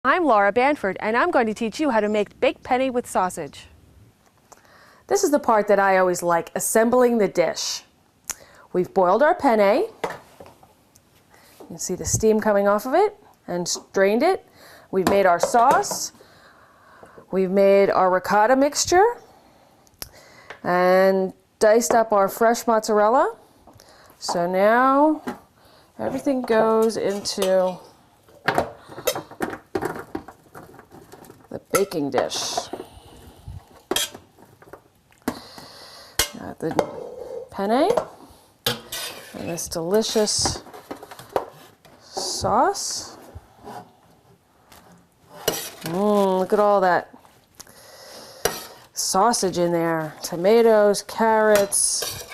I'm Laura Banford, and I'm going to teach you how to make baked penne with sausage. This is the part that I always like, assembling the dish. We've boiled our penne. You can see the steam coming off of it and strained it. We've made our sauce. We've made our ricotta mixture and diced up our fresh mozzarella. So now everything goes into the baking dish. Got the penne and this delicious sauce. Look at all that sausage in there. Tomatoes, carrots,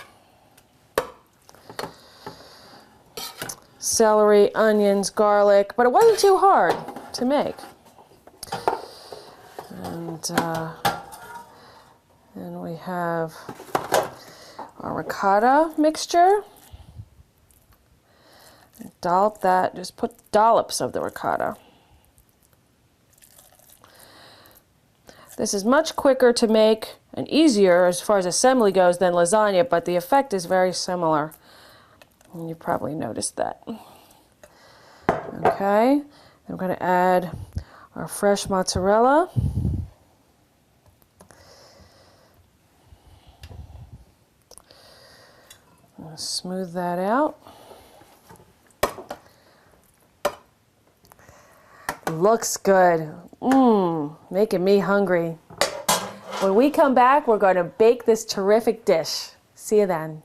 celery, onions, garlic, but it wasn't too hard to make. And we have our ricotta mixture. Dollop that, just put dollops of the ricotta. This is much quicker to make and easier as far as assembly goes than lasagna, but the effect is very similar. And you probably noticed that. Okay, I'm going to add our fresh mozzarella. Smooth that out. Looks good. Making me hungry. When we come back, we're going to bake this terrific dish. See you then.